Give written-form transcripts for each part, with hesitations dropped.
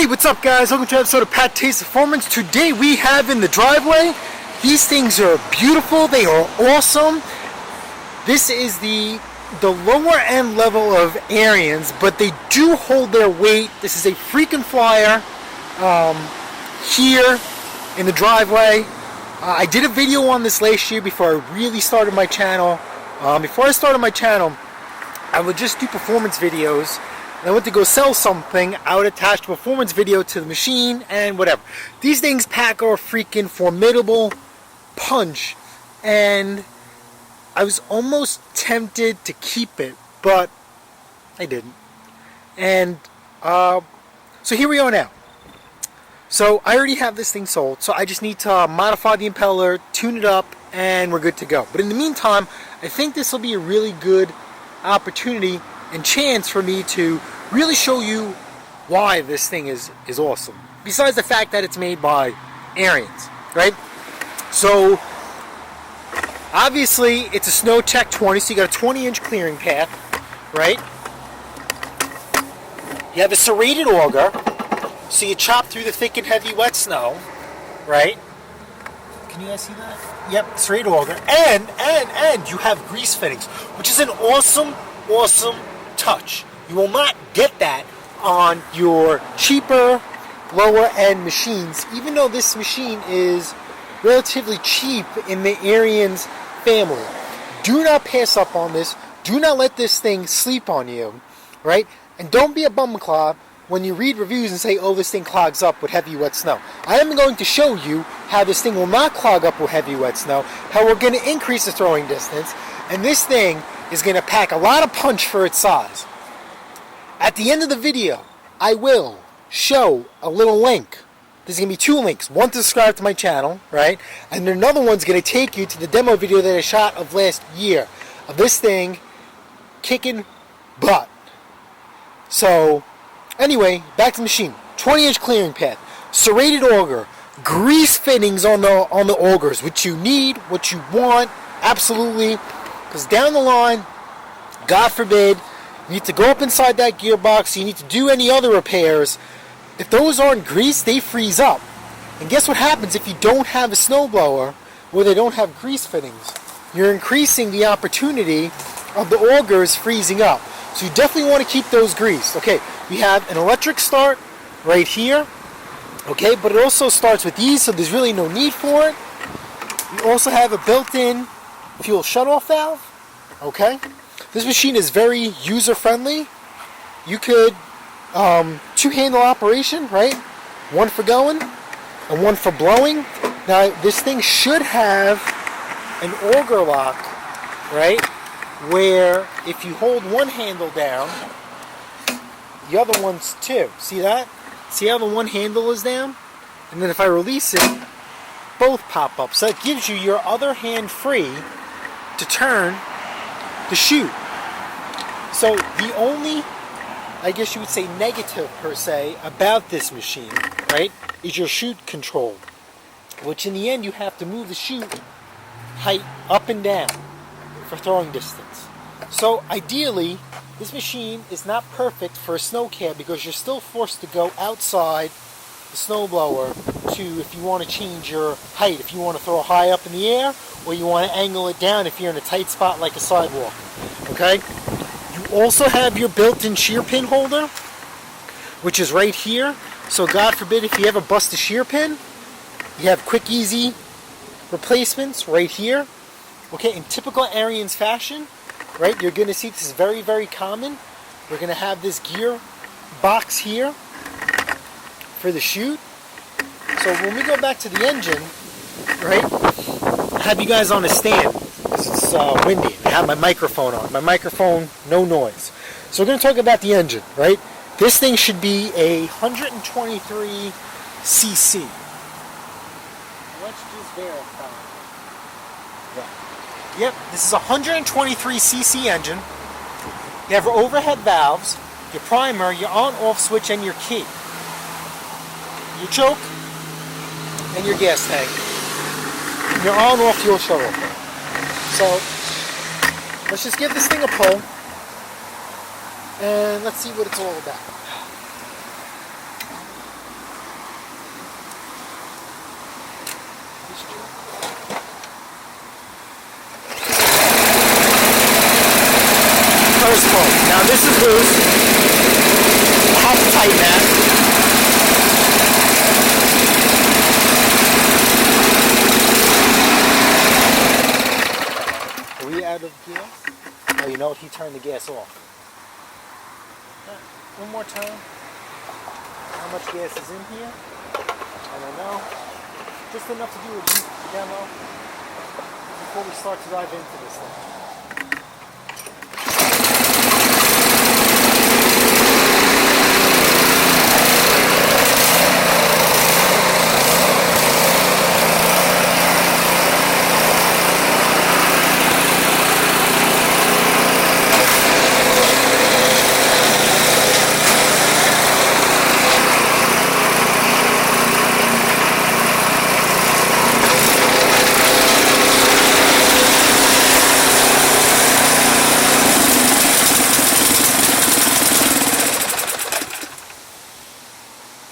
Hey, what's up guys? Welcome to an episode of PATTAY'S Performance. Today we have in the driveway, these things are beautiful, they are awesome. This is the lower end level of Ariens, but they do hold their weight. This is a freaking flyer here in the driveway. I did a video on this last year before I really started my channel. Before I started my channel, I would just do performance videos. I went to go sell something, I would attach the performance video to the machine and whatever. These things pack a freaking formidable punch, and I was almost tempted to keep it, but I didn't. And so here we are now. So I already have this thing sold, so I just need to modify the impeller, tune it up, and we're good to go. But in the meantime, I think this will be a really good opportunity and chance for me to really show you why this thing is awesome. Besides the fact that it's made by Ariens, right? So obviously it's a Sno-tek 20, so you got a 20-inch clearing path, right? You have a serrated auger, so you chop through the thick and heavy wet snow, right? Can you guys see that? Yep, serrated auger, and you have grease fittings, which is an awesome touch. You will not get that on your cheaper, lower end machines, even though this machine is relatively cheap in the Ariens family. Do not pass up on this. Do not let this thing sleep on you, right? And don't be a bumclaw when you read reviews and say, oh, this thing clogs up with heavy wet snow. I am going to show you how this thing will not clog up with heavy wet snow, how we're going to increase the throwing distance, and this thing is going to pack a lot of punch for its size. At the end of the video, I will show a little link. There's going to be two links. One to subscribe to my channel, right? And another one's going to take you to the demo video that I shot of last year of this thing kicking butt. So, anyway, back to the machine. 20-inch clearing path, serrated auger, grease fittings on the augers, which you need, what you want, absolutely. Because down the line, God forbid, you need to go up inside that gearbox, you need to do any other repairs. If those aren't greased, they freeze up. And guess what happens if you don't have a snowblower where they don't have grease fittings? You're increasing the opportunity of the augers freezing up. So you definitely want to keep those greased. Okay, we have an electric start right here. Okay, but it also starts with these, so there's really no need for it. We also have a built-in fuel shutoff valve. Okay, this machine is very user-friendly. You could two-handle operation, right? One for going and one for blowing. Now this thing should have an auger lock, right? Where if you hold one handle down, the other one's too. See that? See how the one handle is down? And then if I release it, both pop up. So it gives you your other hand free to turn the chute. So the only, I guess you would say, negative per se about this machine, right, is your chute control, which in the end you have to move the chute height up and down for throwing distance. So ideally, this machine is not perfect for a snow cab because you're still forced to go outside the snowblower to, if you want to change your height, if you want to throw high up in the air, or you want to angle it down if you're in a tight spot like a sidewalk. Okay? You also have your built-in shear pin holder, which is right here. So God forbid if you ever bust a shear pin, you have quick, easy replacements right here. Okay, in typical Ariens fashion, right, you're going to see this is very, very common. We're going to have this gear box here for the chute. So when we go back to the engine, right, I have you guys on a stand because it's windy. I have my microphone on. My microphone, no noise. So we're going to talk about the engine, right? This thing should be a 123 cc. Let's just verify. Yep, this is a 123 cc engine. You have your overhead valves, your primer, your on-off switch, and your key. Your choke, and your gas tank. And your on-off fuel shutoff. So, let's just give this thing a pull, and let's see what it's all about. is tight. Now this is loose. I have to tighten that. Are we out of gas? Oh, you know what? He turned the gas off. One more time. How much gas is in here? I don't know. Just enough to do a brief demo before we start to dive into this thing.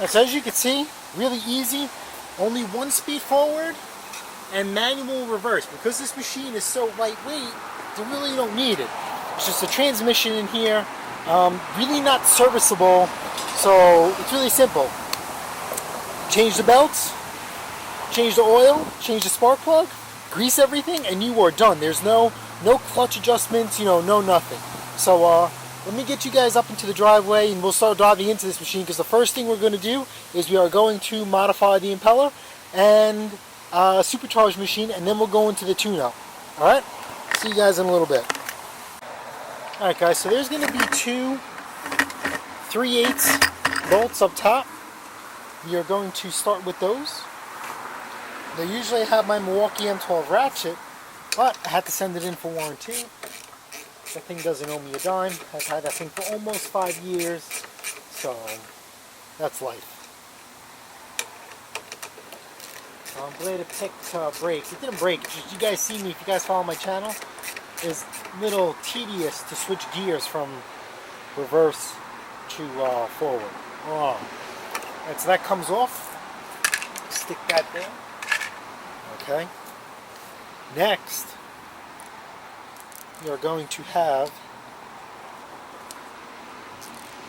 So as you can see, really easy, only one speed forward and manual reverse. Because this machine is so lightweight, you really don't need it. It's just a transmission in here, really not serviceable, so it's really simple. Change the belts, change the oil, change the spark plug, grease everything, and you are done. There's no clutch adjustments, no nothing. So let me get you guys up into the driveway and we'll start diving into this machine, because the first thing we're going to do is we are going to modify the impeller and supercharged machine, and then we'll go into the tune-up. Alright? See you guys in a little bit. Alright guys, so there's going to be two 3/8 bolts up top. We are going to start with those. They usually have my Milwaukee M12 ratchet, but I had to send it in for warranty. That thing doesn't owe me a dime. I've had that thing for almost 5 years, so that's life. I'm glad it picked brakes. It didn't break. It's just, you guys see me, if you guys follow my channel, it's a little tedious to switch gears from reverse to forward. Oh. And so that comes off. Stick that there. Okay. Next, we are going to have,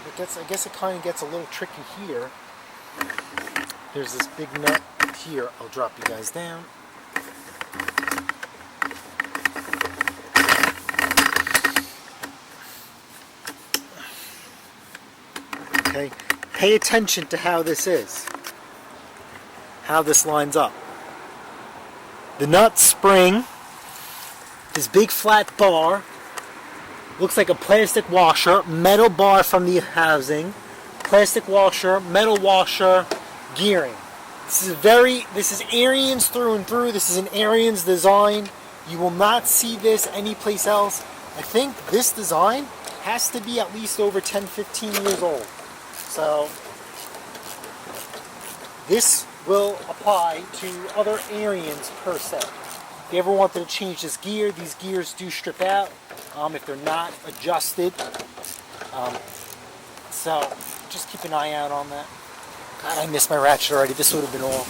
I guess it kind of gets a little tricky here. There's this big nut here. I'll drop you guys down. Okay, pay attention to how this is, how this lines up. The nut spring, this big flat bar, looks like a plastic washer, metal bar from the housing, plastic washer, metal washer, gearing. This is Ariens through and through. This is an Ariens design. You will not see this anyplace else. I think this design has to be at least over 10, 15 years old. So this will apply to other Ariens per se. If you ever wanted to change this gear, these gears do strip out if they're not adjusted. So just keep an eye out on that. God, I missed my ratchet already. This would have been all.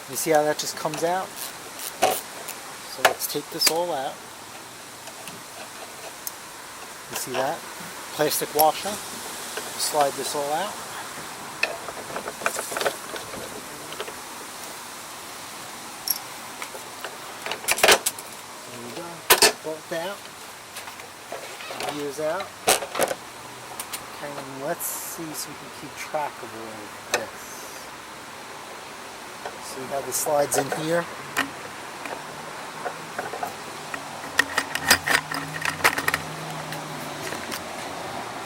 You see how that just comes out? So let's take this all out. You see that? Plastic washer. Slide this all out. There we go. Bolt out. Gears out. Okay, and let's see so we can keep track of all of this. So we have the slides in here.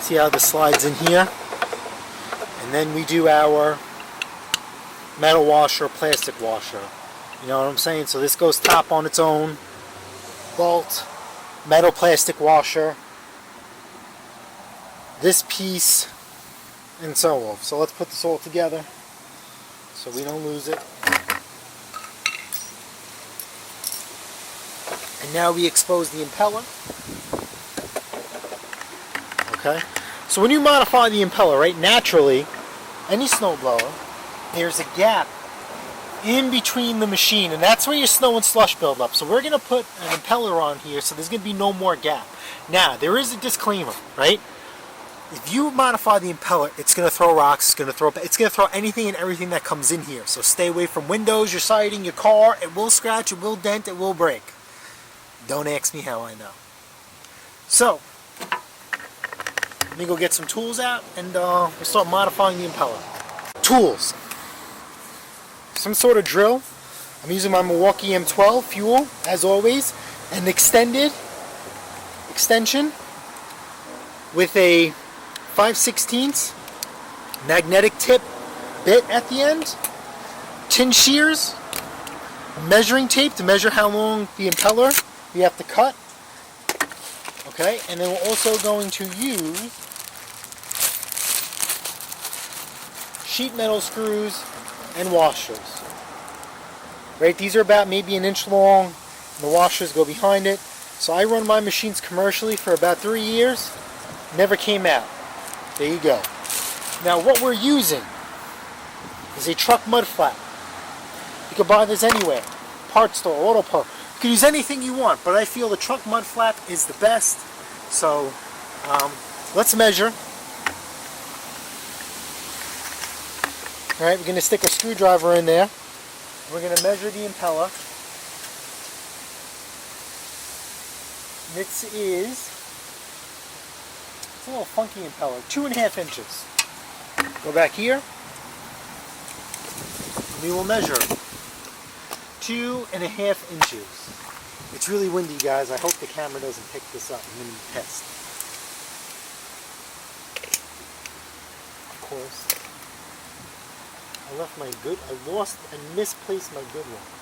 See how the slides in here? And then we do our metal washer, plastic washer. You know what I'm saying? So this goes top on its own. Bolt, metal plastic washer, this piece, and so on. So let's put this all together so we don't lose it. And now we expose the impeller. Okay? So when you modify the impeller, right, naturally, any snowblower, there's a gap in between the machine, and that's where your snow and slush build up. So we're going to put an impeller on here so there's going to be no more gap. Now, there is a disclaimer, right? If you modify the impeller, it's going to throw rocks, it's going to throw anything and everything that comes in here. So stay away from windows, your siding, your car. It will scratch, it will dent, it will break. Don't ask me how I know. So, let me go get some tools out and we'll start modifying the impeller. Tools. Some sort of drill. I'm using my Milwaukee M12 fuel, as always. An extension with a 5/16 magnetic tip bit at the end. Tin shears. Measuring tape to measure how long the impeller we have to cut. Okay, and then we're also going to use sheet metal screws and washers. Right, these are about maybe an inch long, and the washers go behind it. So I run my machines commercially for about 3 years, never came out. There you go. Now what we're using is a truck mud flap. You can buy this anywhere, parts store, auto part. You can use anything you want, but I feel the truck mud flap is the best. So let's measure. Alright, we're going to stick a screwdriver in there. We're going to measure the impeller. This is, it's a little funky impeller, 2.5 inches. Go back here. We will measure 2.5 inches. It's really windy, guys. I hope the camera doesn't pick this up. I'm going to be pissed. Of course. I lost and misplaced my good ones.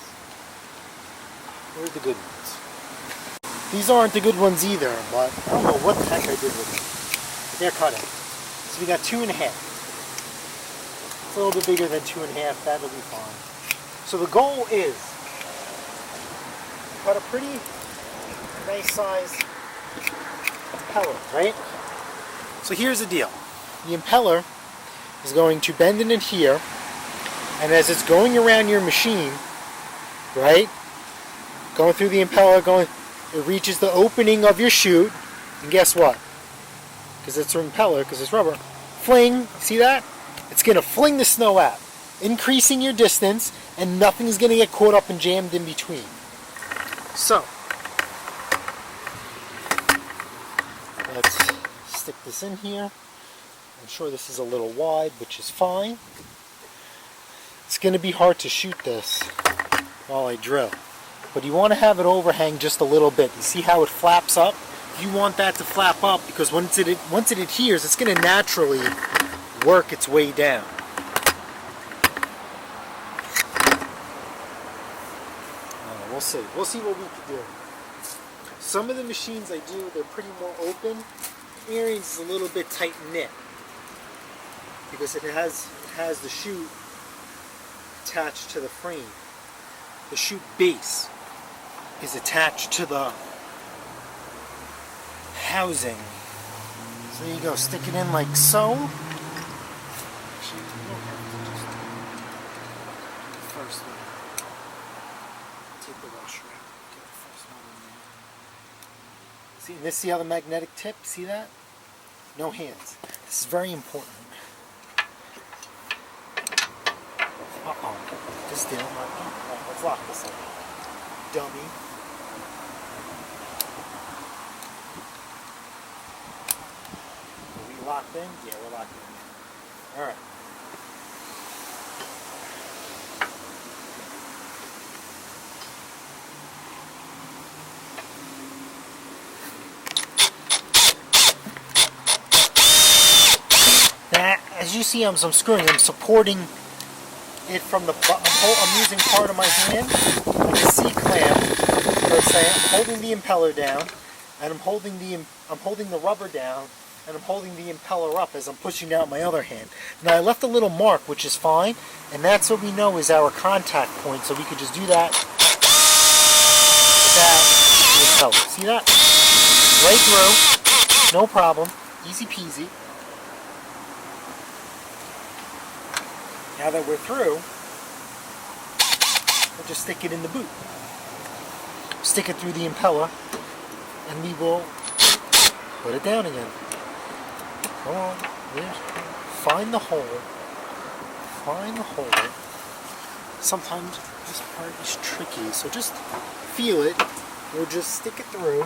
Where's the good ones? These aren't the good ones either, but I don't know what the heck I did with them. But they're cutting. So we got 2.5. It's a little bit bigger than 2.5. That'll be fine. So the goal is cut a pretty nice size impeller, right? So here's the deal. The impeller is going to bend in here. And as it's going around your machine, right, going through the impeller, it reaches the opening of your chute, and guess what? Because it's an impeller, because it's rubber, fling, see that? It's going to fling the snow out, increasing your distance, and nothing's going to get caught up and jammed in between. So, let's stick this in here. I'm sure this is a little wide, which is fine. It's going to be hard to shoot this while I drill. But you want to have it overhang just a little bit. You see how it flaps up? You want that to flap up because once it adheres, it's going to naturally work its way down. We'll see. We'll see what we can do. Some of the machines I do, they're pretty more open. Ariens is a little bit tight knit because it has the chute attached to the frame. The chute base is attached to the housing. So there you go, stick it in like so. Actually, you don't have to just first one. Take the washer out. Get the first one in there. See how the magnetic tip? See that? No hands. This is very important. Uh-oh. This deal might be. Alright, let's lock this up. Dummy. Are we locked in? Yeah, we're locked in. Alright. Now, as you see, I'm screwing. I'm supporting it from the. I'm using part of my hand, like a C-clamp. I'm holding the impeller down, and I'm holding the rubber down, and I'm holding the impeller up as I'm pushing out my other hand. Now I left a little mark, which is fine, and that's what we know is our contact point. So we could just do that. The impeller. See that? Right through, no problem, easy peasy. Now that we're through, we'll just stick it in the boot. Stick it through the impeller, and we will put it down again. Come on, find the hole. Find the hole. Sometimes this part is tricky, so just feel it. We'll just stick it through.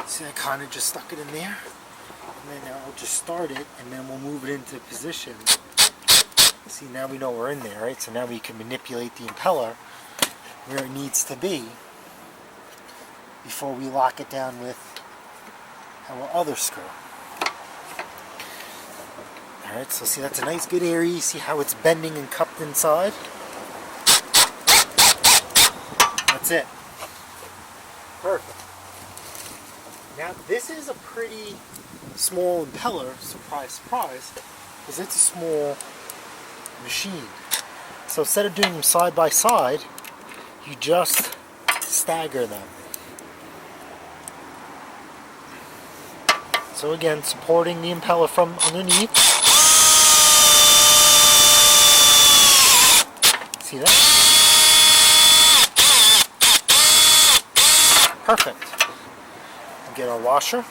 See, I kind of just stuck it in there, and then I'll just start it, and then we'll move it into position. See, now we know we're in there, right? So now we can manipulate the impeller where it needs to be before we lock it down with our other screw. Alright, so see, that's a nice good area. You see how it's bending and cupped inside? That's it. Perfect. Now, this is a pretty small impeller, surprise, surprise, because it's a small machine. So instead of doing them side by side, you just stagger them. So again, supporting the impeller from underneath. See that? Perfect. Get our washer.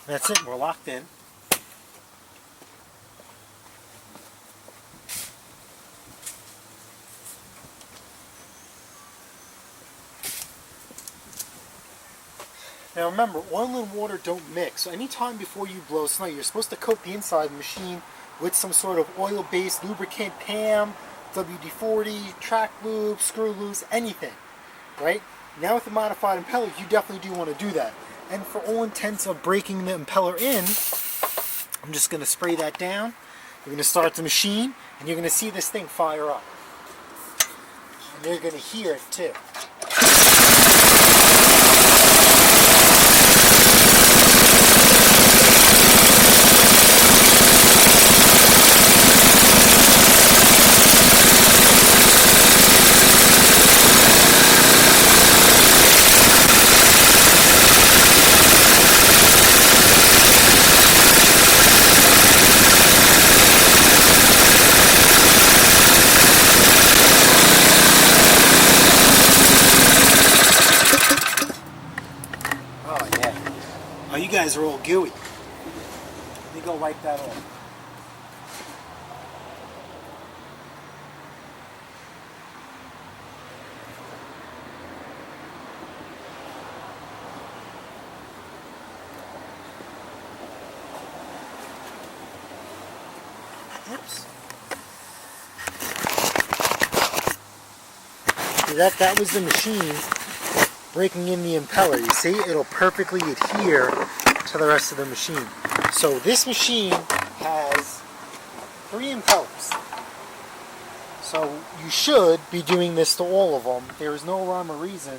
That's it, we're locked in. Now remember, oil and water don't mix, so anytime before you blow snow, you're supposed to coat the inside of the machine with some sort of oil-based lubricant, PAM, WD-40, track lube, screw loose, anything, right? Now with the modified impeller, you definitely do want to do that. And for all intents of breaking the impeller in, I'm just going to spray that down. You're going to start the machine, and you're going to see this thing fire up. And you're going to hear it too. Oh, you guys are all gooey. Let me go wipe that off. Oops. See, that was the machine breaking in the impeller. You see, it'll perfectly adhere to the rest of the machine. So this machine has 3 impellers. So you should be doing this to all of them. There is no rhyme or reason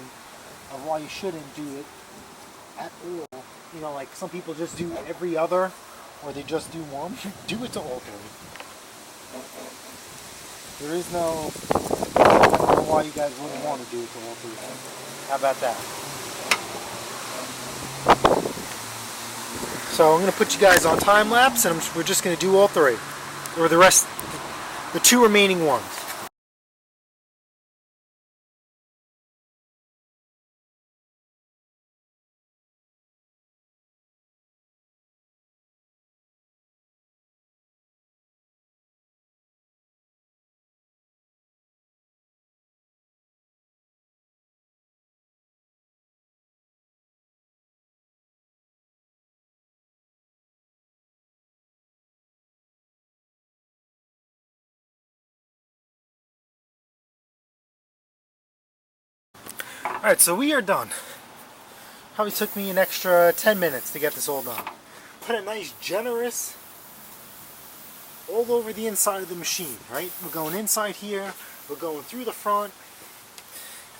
of why you shouldn't do it at all. You know, like some people just do every other, or they just do one. Do it to all 3. There is no reason why you guys wouldn't want to do it to all 3. How about that? So I'm going to put you guys on time lapse, and we're just going to do all 3, or the rest, the 2 remaining ones. Alright, so we are done. Probably took me an extra 10 minutes to get this all done. Put a nice generous all over the inside of the machine, right? We're going inside here, we're going through the front,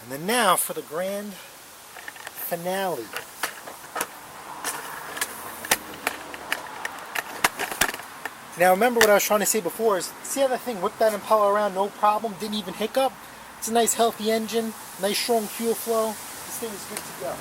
and then now for the grand finale. Now remember what I was trying to say before is, see how that thing whipped that impeller around no problem, didn't even hiccup? It's a nice healthy engine, nice strong fuel flow. This thing is good to go.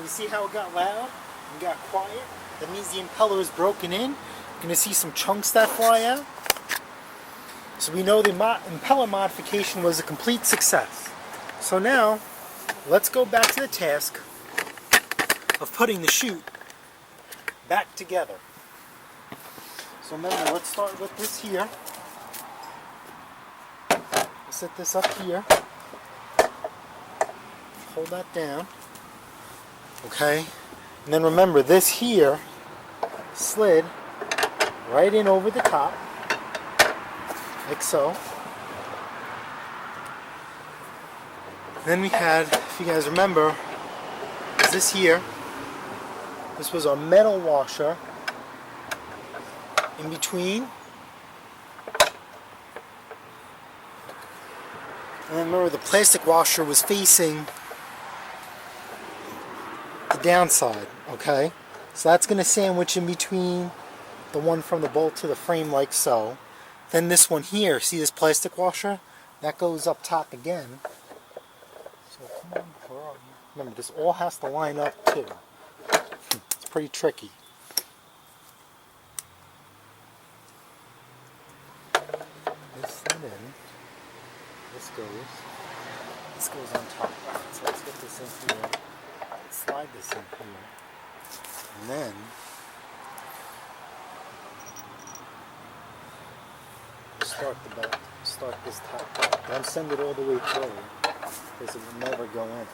See how it got loud and got quiet? That means the impeller is broken in. You're going to see some chunks that fly out. So we know the impeller modification was a complete success. So now, let's go back to the task of putting the chute back together. So remember, let's start with this here. We'll set this up here. Hold that down. Okay, and then remember this here slid right in over the top, like so. Then we had, if you guys remember, is this here. This was our metal washer in between. And then remember the plastic washer was facing downside, okay? So that's going to sandwich in between the one from the bolt to the frame like so. Then this one here, see this plastic washer? That goes up top again. So come on, where are you? Remember, this all has to line up too. It's pretty tricky. This slid in. This goes on top. So let's get this in here. Slide this in here, and then start the belt. Start this top part. Don't send it all the way through, because it will never go in.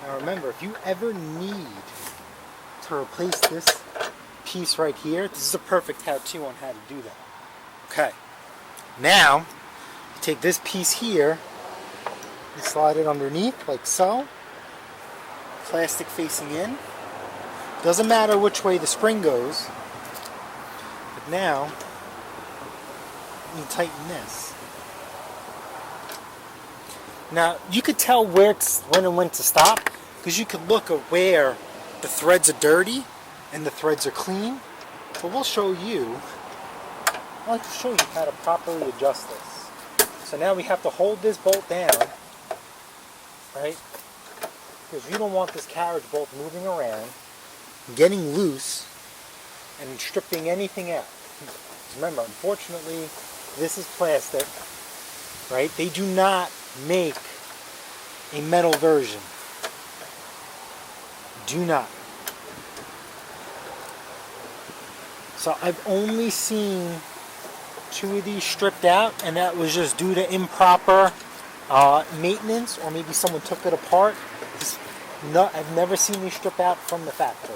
Now remember, if you ever need to replace this piece right here, this is a perfect how-to on how to do that. Okay, now take this piece here and slide it underneath like so, plastic facing in. Doesn't matter which way the spring goes, but now you tighten this. Now, you could tell when and when to stop, because you could look at where the threads are dirty and the threads are clean. But we'll show you, I'd like to show you how to properly adjust this. So now we have to hold this bolt down, right? Because you don't want this carriage bolt moving around, getting loose, and stripping anything out. Remember, unfortunately, this is plastic, right? They do not make a metal version. Do not. So I've only seen 2 of these stripped out, and that was just due to improper maintenance, or maybe someone took it apart. I've never seen these strip out from the factory.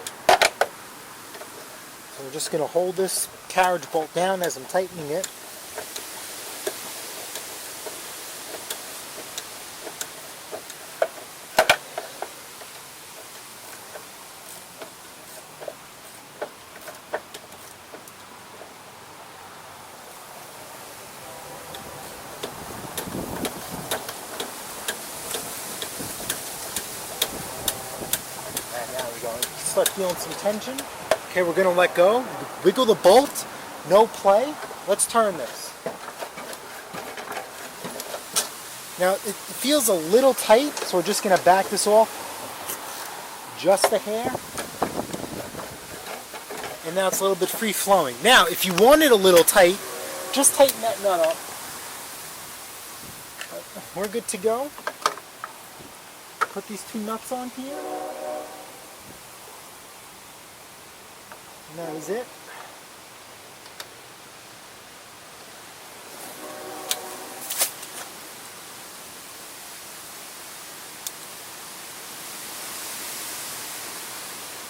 So we're just going to hold this carriage bolt down as I'm tightening it. start feeling some tension. Okay, we're gonna let go. Wiggle the bolt. No play. Let's turn this. Now it feels a little tight, so we're just gonna back this off just a hair. And now it's a little bit free flowing. Now, if you want it a little tight, just tighten that nut up. We're good to go. Put these two nuts on here. And that is it.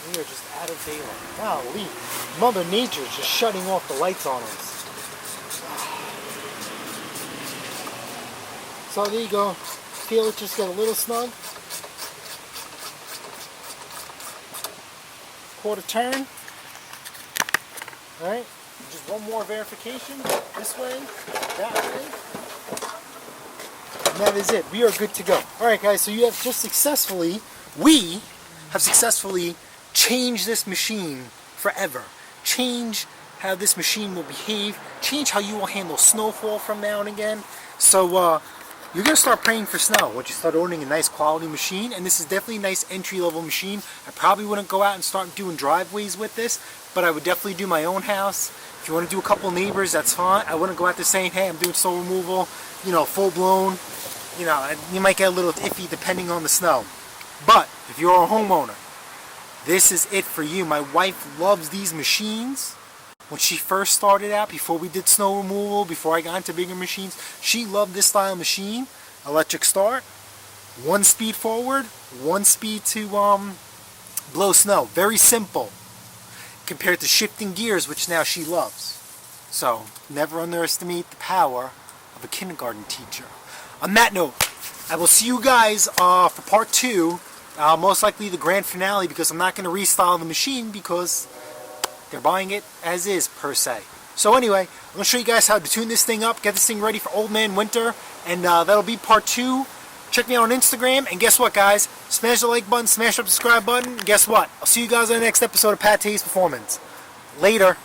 We are just out of daylight. Golly, Mother Nature is just shutting off the lights on us. So there you go. Feel it just get a little snug. Quarter turn. Alright, just one more verification. This way, that way. And that is it. We are good to go. Alright guys, so you have just successfully, we have successfully changed this machine forever. Change how this machine will behave. Change how you will handle snowfall from now and again. So, you're going to start praying for snow once you start owning a nice quality machine, and this is definitely a nice entry-level machine. I probably wouldn't go out and start doing driveways with this, but I would definitely do my own house. If you want to do a couple neighbors, that's fine. I wouldn't go out there saying, hey, I'm doing snow removal, you know, full-blown. You know, you might get a little iffy depending on the snow. But if you're a homeowner, this is it for you. My wife loves these machines. When she first started out, before we did snow removal, before I got into bigger machines, she loved this style machine. Electric start, 1 speed forward, 1 speed to blow snow. Very simple compared to shifting gears, which now she loves. So never underestimate the power of a kindergarten teacher. On that note, I will see you guys for part 2, most likely the grand finale, because I'm not going to restyle the machine because they're buying it as is, per se. So anyway, I'm going to show you guys how to tune this thing up, get this thing ready for Old Man Winter, and that'll be part 2. Check me out on Instagram, and guess what, guys? Smash the like button, smash the subscribe button, and guess what? I'll see you guys on the next episode of PATTAY'S Performance. Later.